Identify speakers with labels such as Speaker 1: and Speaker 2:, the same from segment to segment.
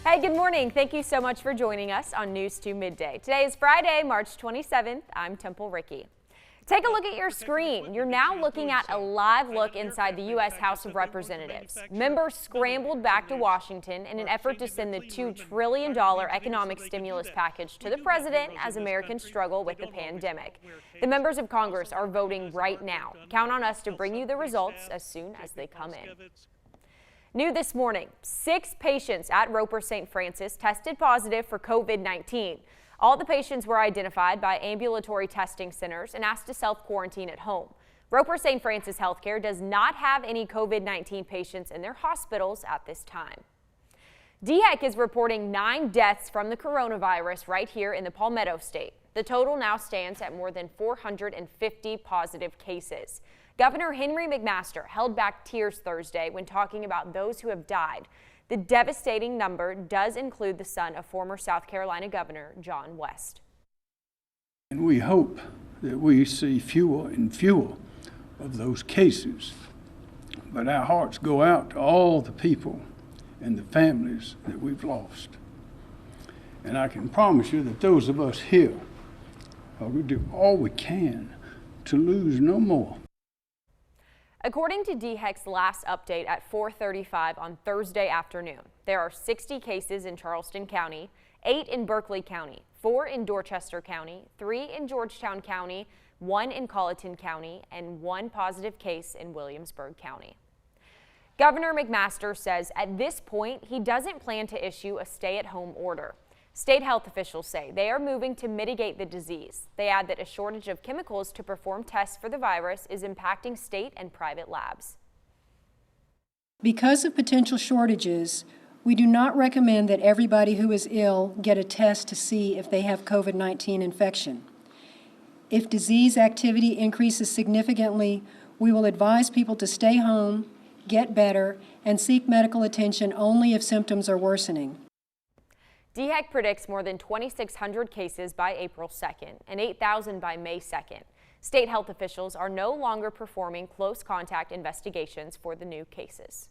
Speaker 1: Hey, good morning. Thank you so much for joining us on News 2 Midday. Today is Friday, March 27th. I'm Ricke. Take a look at your screen. You're now looking at a live look inside the U.S. House of Representatives. Members scrambled back to Washington in an effort to send the $2 trillion economic stimulus package to the president as Americans struggle with the pandemic. The members of Congress are voting right now. Count on us to bring you the results as soon as they come in. New this morning, 6 patients at Roper St. Francis tested positive for COVID-19. All the patients were identified by ambulatory testing centers and asked to self-quarantine at home. Roper St. Francis Healthcare does not have any COVID-19 patients in their hospitals at this time. DHEC is reporting 9 deaths from the coronavirus right here in the Palmetto State. The total now stands at more than 450 positive cases. Governor Henry McMaster held back tears Thursday when talking about those who have died. The devastating number does include the son of former South Carolina Governor John West.
Speaker 2: And we hope that we see fewer and fewer of those cases. But our hearts go out to all the people and the families that we've lost. And I can promise you that those of us here will do all we can to lose no more.
Speaker 1: According to DHEC's last update at 4:35 on Thursday afternoon, there are 60 cases in Charleston County, 8 in Berkeley County, 4 in Dorchester County, 3 in Georgetown County, 1 in Colleton County, and 1 positive case in Williamsburg County. Governor McMaster says at this point he doesn't plan to issue a stay-at-home order. State health officials say they are moving to mitigate the disease. They add that a shortage of chemicals to perform tests for the virus is impacting state and private labs.
Speaker 3: Because of potential shortages, we do not recommend that everybody who is ill get a test to see if they have COVID-19 infection. If disease activity increases significantly, we will advise people to stay home, get better, and seek medical attention only if symptoms are worsening.
Speaker 1: DHEC predicts more than 2,600 cases by April 2nd and 8,000 by May 2nd. State health officials are no longer performing close contact investigations for the new cases.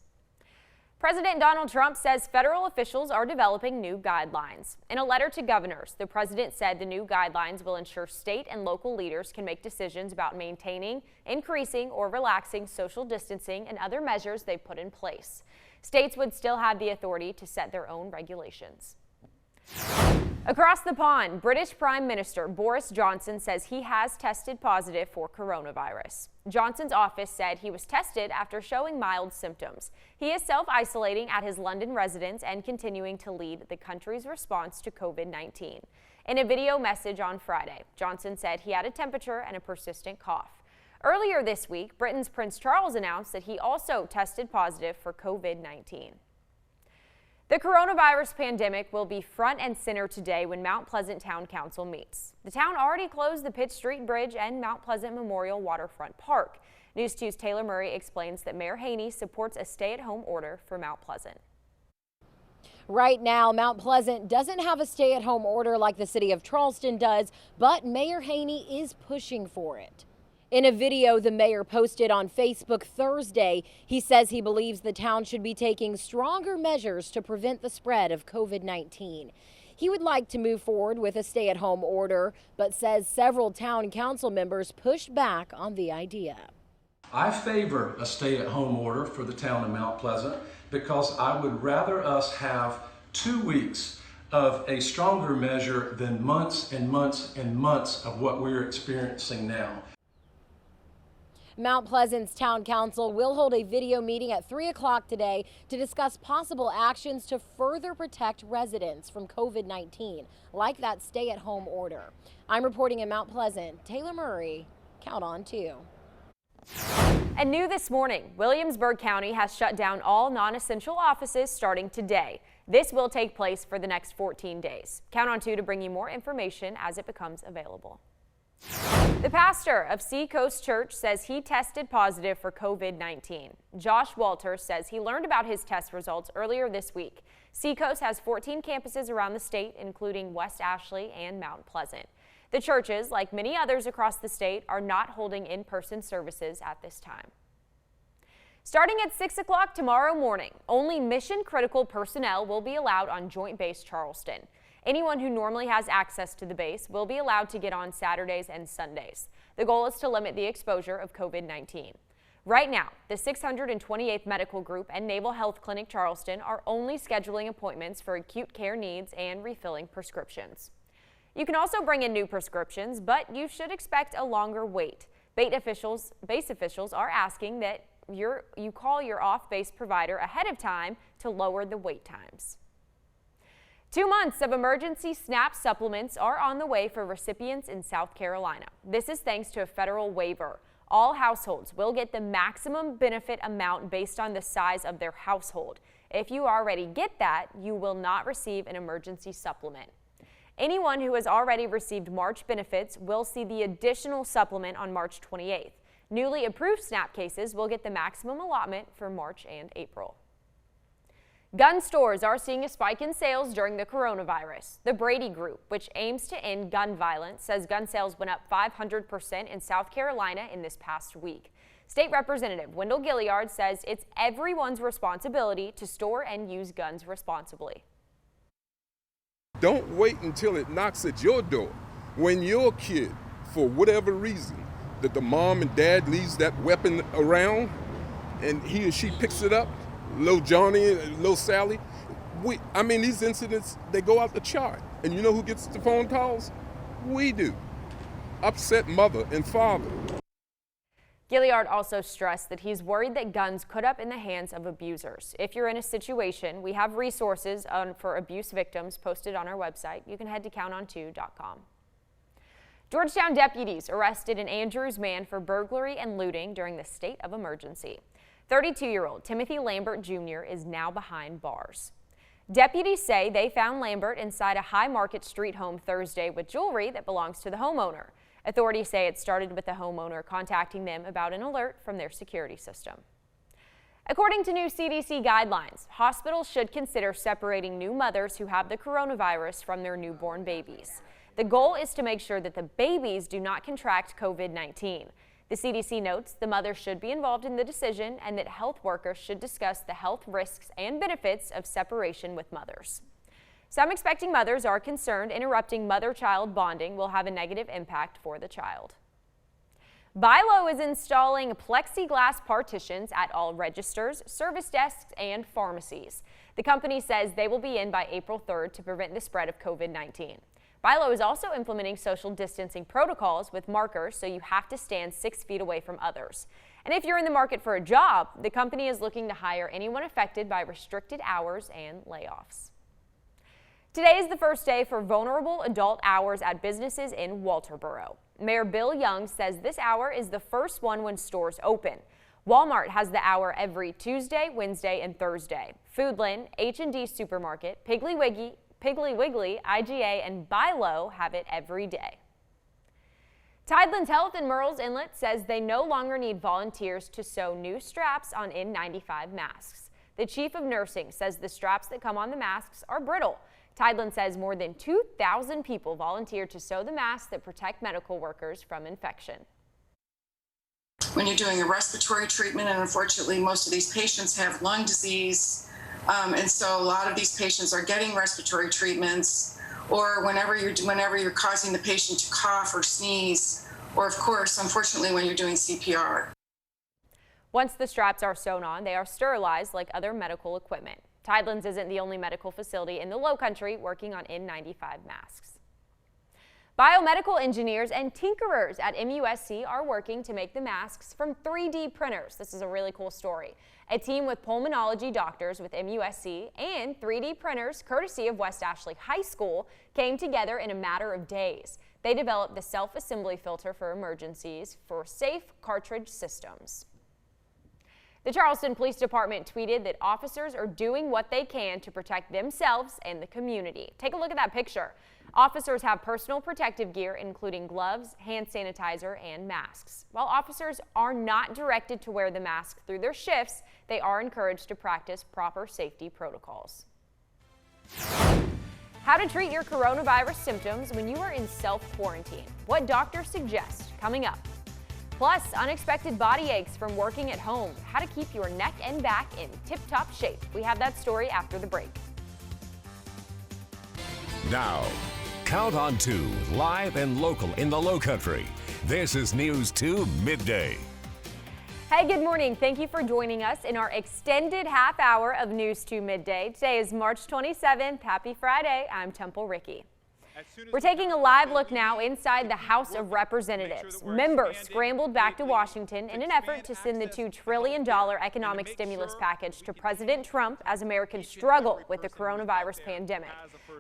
Speaker 1: President Donald Trump says federal officials are developing new guidelines. In a letter to governors, the president said the new guidelines will ensure state and local leaders can make decisions about maintaining, increasing, or relaxing social distancing and other measures they've put in place. States would still have the authority to set their own regulations. Across the pond, British Prime Minister Boris Johnson says he has tested positive for coronavirus. Johnson's office said he was tested after showing mild symptoms. He is self-isolating at his London residence and continuing to lead the country's response to COVID-19. In a video message on Friday, Johnson said he had a temperature and a persistent cough. Earlier this week, Britain's Prince Charles announced that he also tested positive for COVID-19. The coronavirus pandemic will be front and center today when Mount Pleasant Town Council meets. The town already closed the Pitt Street Bridge and Mount Pleasant Memorial Waterfront Park. News 2's Taylor Murray explains that Mayor Haney supports a stay-at-home order for Mount Pleasant.
Speaker 4: Right now, Mount Pleasant doesn't have a stay-at-home order like the city of Charleston does, but Mayor Haney is pushing for it. In a video the mayor posted on Facebook Thursday, he says he believes the town should be taking stronger measures to prevent the spread of COVID-19. He would like to move forward with a stay-at-home order, but says several town council members pushed back on the idea.
Speaker 5: I favor a stay-at-home order for the town of Mount Pleasant because I would rather us have 2 weeks of a stronger measure than months and months and months of what we're experiencing now.
Speaker 4: Mount Pleasant's town council will hold a video meeting at 3 o'clock today to discuss possible actions to further protect residents from COVID-19, like that stay-at-home order. I'm reporting in Mount Pleasant, Taylor Murray, Count on 2.
Speaker 1: And new this morning, Williamsburg County has shut down all non-essential offices starting today. This will take place for the next 14 days. Count on 2 to bring you more information as it becomes available. The pastor of Seacoast Church says he tested positive for COVID-19. Josh Walters says he learned about his test results earlier this week. Seacoast has 14 campuses around the state, including West Ashley and Mount Pleasant. The churches, like many others across the state, are not holding in-person services at this time. Starting at 6 o'clock tomorrow morning, only mission-critical personnel will be allowed on Joint Base Charleston. Anyone who normally has access to the base will be allowed to get on Saturdays and Sundays. The goal is to limit the exposure of COVID-19. Right now, the 628th Medical Group and Naval Health Clinic Charleston are only scheduling appointments for acute care needs and refilling prescriptions. You can also bring in new prescriptions, but you should expect a longer wait. Base officials are asking that you call your off-base provider ahead of time to lower the wait times. 2 months of emergency SNAP supplements are on the way for recipients in South Carolina. This is thanks to a federal waiver. All households will get the maximum benefit amount based on the size of their household. If you already get that, you will not receive an emergency supplement. Anyone who has already received March benefits will see the additional supplement on March 28th. Newly approved SNAP cases will get the maximum allotment for March and April. Gun stores are seeing a spike in sales during the coronavirus. The Brady Group, which aims to end gun violence, says gun sales went up 500% in South Carolina in this past week. State Representative WENDELL GILLIARD says it's everyone's responsibility to store and use guns responsibly.
Speaker 6: Don't wait until it knocks at your door. When your kid, for whatever reason, that the mom and dad leaves that weapon around and he or she picks it up, little Johnny, little Sally, these incidents, they go out the chart. And you know who gets the phone calls? We do. Upset mother and father.
Speaker 1: Gilliard also stressed that he's worried that guns could end up in the hands of abusers. If you're in a situation, we have resources for abuse victims posted on our website. You can head to counton2.com. Georgetown deputies arrested an Andrews man for burglary and looting during the state of emergency. 32-year-old Timothy Lambert Jr. is now behind bars. Deputies say they found Lambert inside a High Market Street home Thursday with jewelry that belongs to the homeowner. Authorities say it started with the homeowner contacting them about an alert from their security system. According to new CDC guidelines, hospitals should consider separating new mothers who have the coronavirus from their newborn babies. The goal is to make sure that the babies do not contract COVID-19. The CDC notes the mother should be involved in the decision and that health workers should discuss the health risks and benefits of separation with mothers. Some expecting mothers are concerned interrupting mother-child bonding will have a negative impact for the child. BILO is installing plexiglass partitions at all registers, service desks, and pharmacies. The company says they will be in by April 3rd to prevent the spread of COVID-19. BILO is also implementing social distancing protocols with markers, so you have to stand 6 feet away from others. And if you're in the market for a job, the company is looking to hire anyone affected by restricted hours and layoffs. Today is the first day for vulnerable adult hours at businesses in Walterboro. Mayor Bill Young says this hour is the first one when stores open. Walmart has the hour every Tuesday, Wednesday, and Thursday. Foodland, H&D Supermarket, Piggly Wiggly, IGA, and BILO have it every day. Tidelands Health in Murrells Inlet says they no longer need volunteers to sew new straps on N95 masks. The chief of nursing says the straps that come on the masks are brittle. Tidelands says more than 2,000 people volunteered to sew the masks that protect medical workers from infection.
Speaker 7: When you're doing a respiratory treatment, and unfortunately most of these patients have lung disease, and so a lot of these patients are getting respiratory treatments, or whenever you're causing the patient to cough or sneeze, or of course, unfortunately, when you're doing CPR.
Speaker 1: Once the straps are sewn on, they are sterilized like other medical equipment. Tidelands isn't the only medical facility in the Lowcountry working on N95 masks. Biomedical engineers and tinkerers at MUSC are working to make the masks from 3D printers. This is a really cool story. A team with pulmonology doctors with MUSC and 3D printers, courtesy of West Ashley High School, came together in a matter of days. They developed the self-assembly filter for emergencies for safe cartridge systems. The Charleston Police Department tweeted that officers are doing what they can to protect themselves and the community. Take a look at that picture. Officers have personal protective gear, including gloves, hand sanitizer, and masks. While officers are not directed to wear the mask through their shifts, they are encouraged to practice proper safety protocols. How to treat your coronavirus symptoms when you are in self-quarantine. What doctors suggest coming up. Plus, unexpected body aches from working at home. How to keep your neck and back in tip-top shape. We have that story after the break.
Speaker 8: Now, Count on 2, live and local in the Lowcountry. This is News 2 Midday.
Speaker 1: Hey, good morning. Thank you for joining us in our extended half hour of News 2 Midday. Today is March 27th. Happy Friday. I'm Temple Ricke. We're taking a live look now inside the House of Representatives. Members scrambled back to Washington in an effort to send the $2 trillion economic stimulus package to President Trump as Americans struggle with the coronavirus pandemic.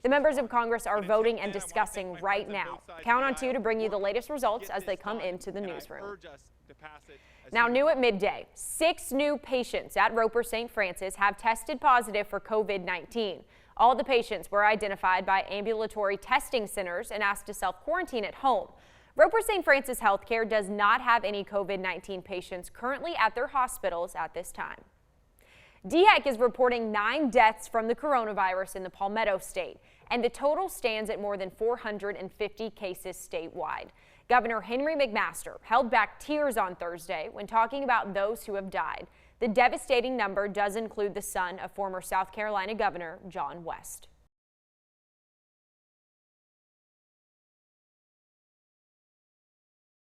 Speaker 1: The members of Congress are voting and discussing right now. Count on 2 to bring you the latest results as they come into the newsroom. Now, new at midday, 6 new patients at Roper St. Francis have tested positive for COVID-19. All the patients were identified by ambulatory testing centers and asked to self-quarantine at home. Roper St. Francis Healthcare does not have any COVID-19 patients currently at their hospitals at this time. DHEC is reporting 9 deaths from the coronavirus in the Palmetto State, and the total stands at more than 450 cases statewide. Governor Henry McMaster held back tears on Thursday when talking about those who have died. The devastating number does include the son of former South Carolina Governor John West.